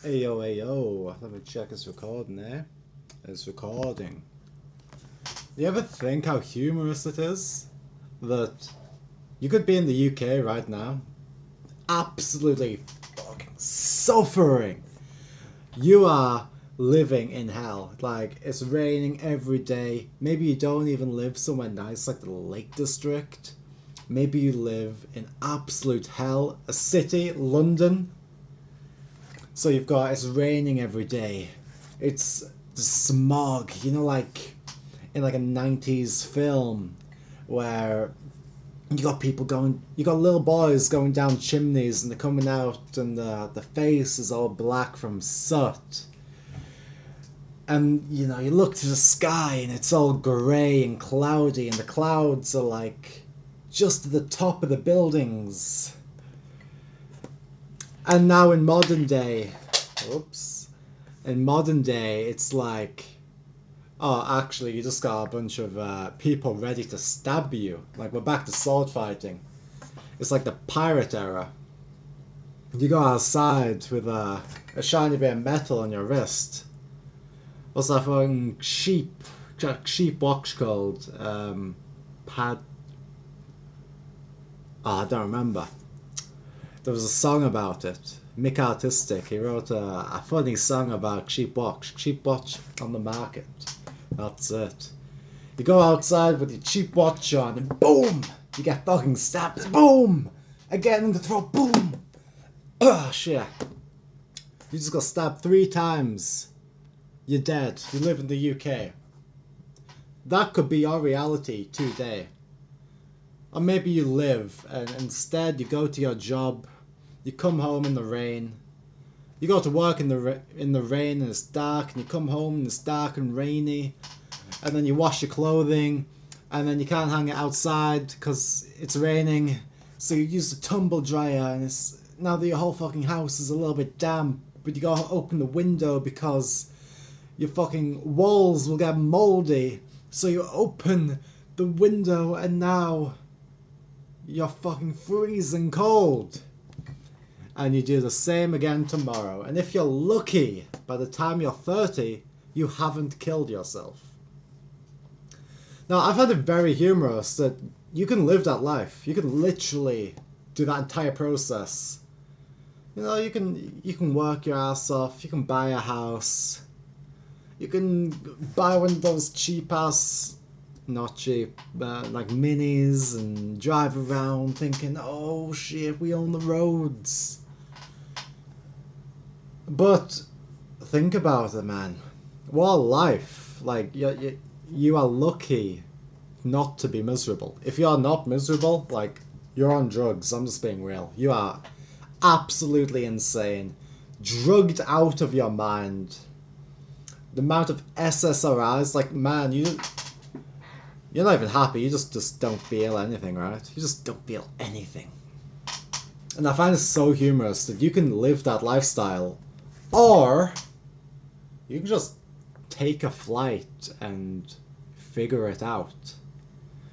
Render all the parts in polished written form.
Ayo, let me check it's recording, eh? It's recording. Do you ever think how humorous it is that you could be in the UK right now, absolutely fucking suffering? You are living in hell. Like, it's raining every day. Maybe you don't even live somewhere nice like the Lake District. Maybe you live in absolute hell. A city, London. So you've got it's raining every day. It's the smog, like in like a 90s film where you got little boys going down chimneys and they're coming out and the face is all black from soot. And you look to the sky and it's all grey and cloudy and the clouds are like just at the top of the buildings. And now in modern day, it's like, oh, actually, you just got a bunch of people ready to stab you. Like, we're back to sword fighting. It's like the pirate era. You go outside with a shiny bit of metal on your wrist. What's that fucking sheep watch called? Pad. Oh, I don't remember. There was a song about it. Mick Artistic, he wrote a funny song about sheep watch on the market. That's it. You go outside with your cheap watch on and boom! You get fucking stabbed. Boom! Again in the throat. Boom! Oh shit. You just got stabbed 3 times. You're dead. You live in the UK. That could be your reality today. Or maybe you live and instead you go to your job, you come home in the rain, you go to work in the rain and it's dark, and you come home and it's dark and rainy, and then you wash your clothing, and then you can't hang it outside because it's raining, so you use the tumble dryer, and it's now that your whole fucking house is a little bit damp, but you gotta open the window because your fucking walls will get moldy, so you open the window and now you're fucking freezing cold. And you do the same again tomorrow. And if you're lucky, by the time you're 30, you haven't killed yourself. Now, I've had it very humorous that you can live that life. You can literally do that entire process. You can work your ass off. You can buy a house. You can buy one of those cheap ass, not cheap, like minis, and drive around thinking, oh shit, we own the roads. But think about it, man. What a life. Like, you are lucky not to be miserable. If you're not miserable, like, you're on drugs. I'm just being real. You are absolutely insane. Drugged out of your mind. The amount of SSRIs, like, man, you're not even happy. You just don't feel anything, right? You just don't feel anything. And I find it so humorous that you can live that lifestyle, or you can just take a flight and figure it out.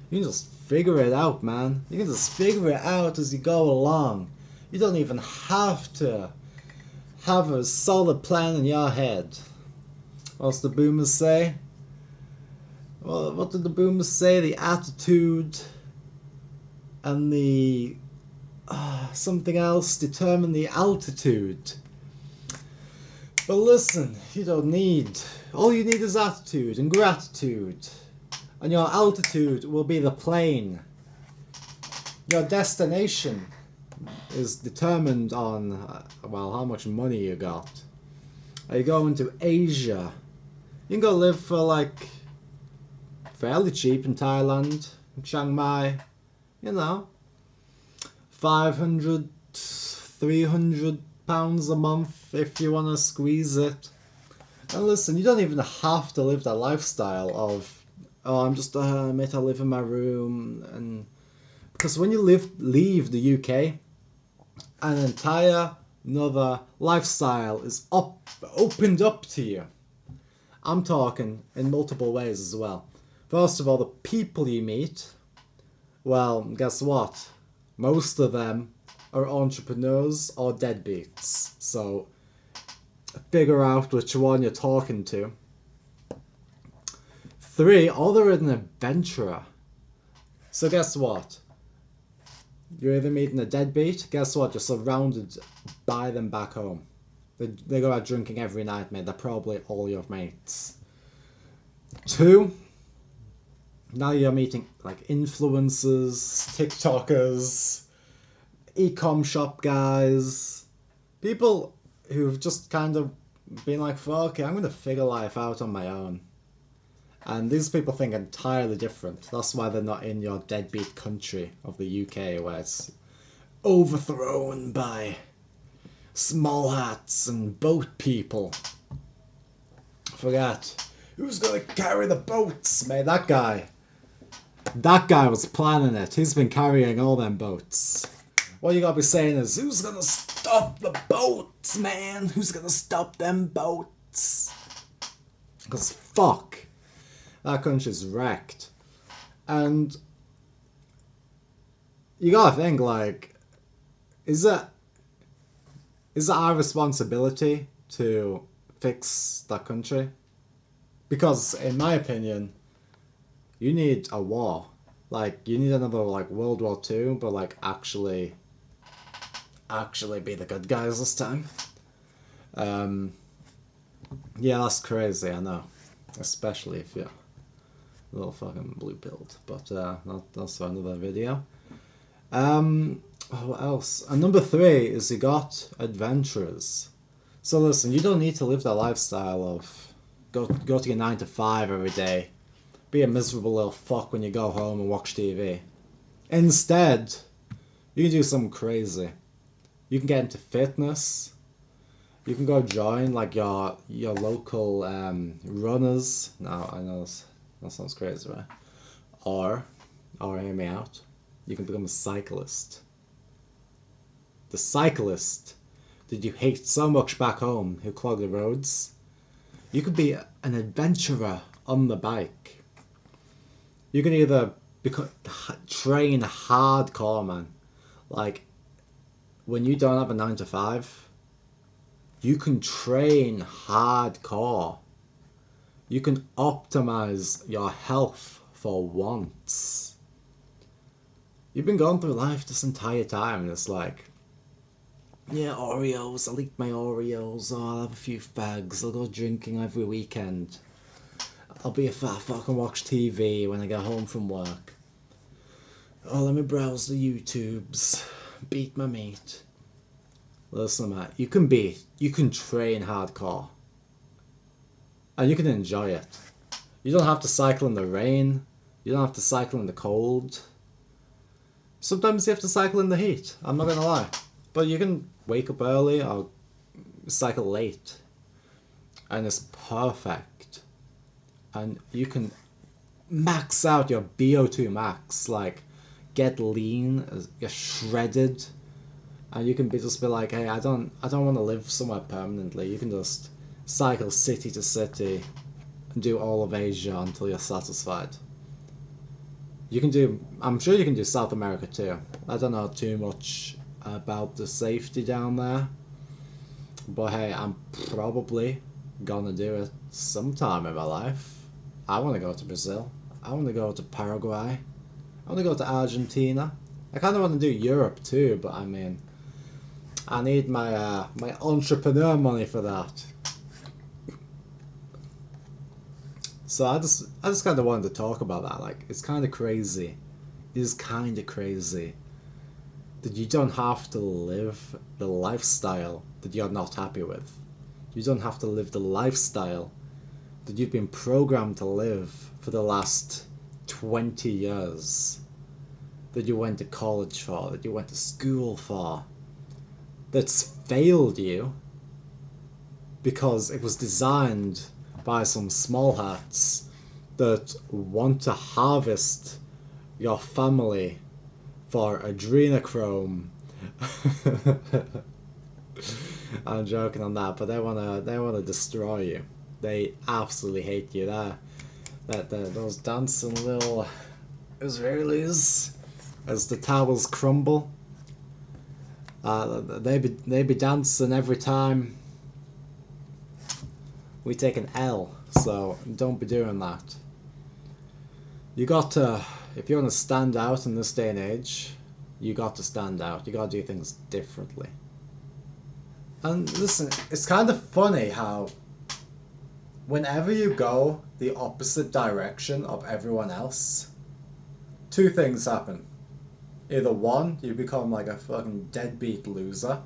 You can just figure it out, man. You can just figure it out as you go along. You don't even have to have a solid plan in your head. What's the boomers say? Well, what did the boomers say? The attitude and the something else determine the altitude. But listen, you don't need. All you need is attitude and gratitude. And your altitude will be the plane. Your destination is determined on, how much money you got. Are you going to Asia? You can go live for like fairly cheap in Thailand, in Chiang Mai, 500, 300 pounds a month if you want to squeeze it. And listen, you don't even have to live that lifestyle of, oh, I'm just a hermit, I live in my room, and because when you leave the UK, an entire another lifestyle is opened up to you. I'm talking in multiple ways as well. First of all, the people you meet, well, guess what? Most of them are entrepreneurs or deadbeats. So figure out which one you're talking to. 3, or they're an adventurer. So guess what? You're either meeting a deadbeat, guess what? You're surrounded by them back home. They go out drinking every night, mate. They're probably all your mates. 2, now you're meeting like influencers, TikTokers, e-com shop guys, people who've just kind of been like, fuck it, I'm gonna figure life out on my own. And these people think entirely different. That's why they're not in your deadbeat country of the UK, where it's overthrown by small hats and boat people. Forget. Who's gonna carry the boats, mate? That guy was planning it. He's been carrying all them boats. What you gotta be saying is, who's gonna stop the boats, man? Who's gonna stop them boats? Because fuck. That country's wrecked. And you gotta think, like, is it our responsibility to fix that country? Because in my opinion, you need a war. Like, you need another like World War II, but like actually be the good guys this time. Yeah, that's crazy, I know. Especially if you're a little fucking blue-pilled. But that's for another video. What else? And number 3 is you got adventurers. So listen, you don't need to live that lifestyle of go to your 9 to 5 every day. Be a miserable little fuck when you go home and watch TV. Instead, you can do something crazy. You can get into fitness. You can go join like your local runners. Now I know that sounds crazy, right? Or hear me out. You can become a cyclist. The cyclist that you hate so much back home who clog the roads. You could be an adventurer on the bike. You can either train hardcore, man. Like, when you don't have a 9 to 5, you can train hardcore. You can optimize your health for once. You've been going through life this entire time and it's like, yeah, Oreos, I'll eat my Oreos, or I'll have a few fags, I'll go drinking every weekend. I'll be a fat fuck and watch TV when I get home from work. Oh, let me browse the YouTubes, beat my meat. Listen, mate, you can train hardcore. And you can enjoy it. You don't have to cycle in the rain. You don't have to cycle in the cold. Sometimes you have to cycle in the heat, I'm not gonna lie. But you can wake up early or cycle late. And it's perfect. And you can max out your VO2 max, like get lean, get shredded. And you can just be like, hey, I don't want to live somewhere permanently. You can just cycle city to city and do all of Asia until you're satisfied. You can do, I'm sure you can do South America too. I don't know too much about the safety down there. But hey, I'm probably gonna do it sometime in my life. I want to go to Brazil. I want to go to Paraguay. I want to go to Argentina. I kind of want to do Europe too, but I mean, I need my my entrepreneur money for that. So I just kind of wanted to talk about that. Like, it's kind of crazy. It is kind of crazy that you don't have to live the lifestyle that you're not happy with. You don't have to live the lifestyle that you've been programmed to live for the last 20 years. That you went to college for, that you went to school for. That's failed you because it was designed by some small hats that want to harvest your family for adrenochrome. I'm joking on that, but they wanna destroy you. They absolutely hate you. Those dancing little Israelis, as the towers crumble, they be dancing every time we take an L, so don't be doing that. You got to, if you want to stand out in this day and age, you got to stand out. You got to do things differently. And listen, it's kind of funny how whenever you go the opposite direction of everyone else, two things happen. Either one, you become like a fucking deadbeat loser,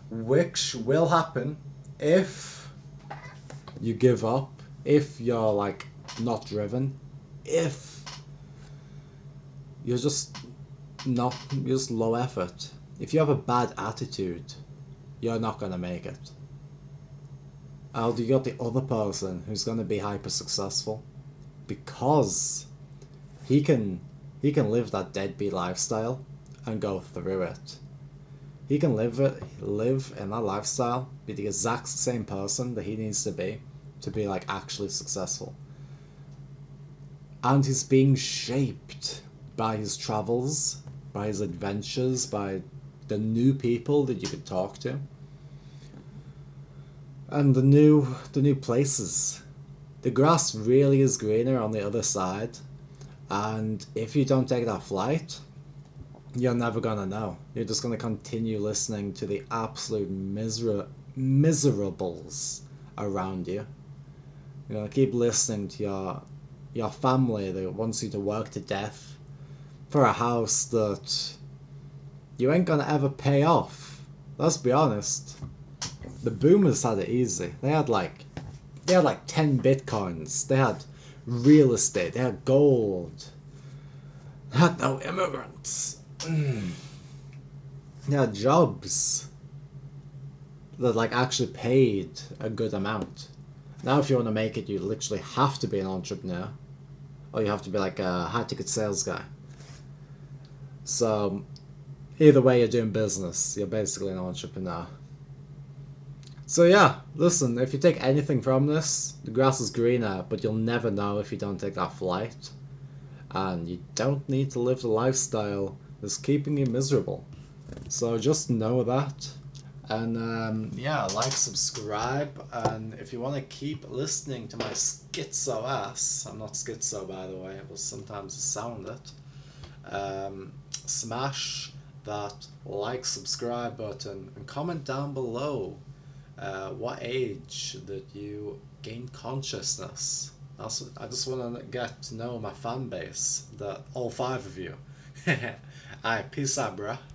which will happen if you give up, if you're like not driven, if you're just not, you're just low effort. If you have a bad attitude, you're not gonna make it. And you got the other person who's gonna be hyper successful because he can live that deadbeat lifestyle and go through it. He can live in that lifestyle, be the exact same person that he needs to be like actually successful. And he's being shaped by his travels, by his adventures, by the new people that you could talk to, and the new places. The grass really is greener on the other side, and if you don't take that flight, you're never gonna know. You're just gonna continue listening to the absolute miserables around you. You're gonna keep listening to your family that wants you to work to death for a house that you ain't gonna ever pay off. Let's be honest. The boomers had it easy. They had like 10 bitcoins. They had real estate. They had gold. They had no immigrants. They had jobs that like actually paid a good amount. Now if you want to make it, you literally have to be an entrepreneur, or you have to be like a high ticket sales guy. So either way you're doing business, you're basically an entrepreneur. So yeah, listen, if you take anything from this, the grass is greener, but you'll never know if you don't take that flight. And you don't need to live the lifestyle that's keeping you miserable. So just know that. And yeah, like, subscribe, and if you want to keep listening to my schizo ass, I'm not schizo by the way, it was sometimes sound it, smash that like, subscribe button, and comment down below what age that you gained consciousness. Also, I just want to get to know my fan base, all 5 of you. Alright, peace out, bruh.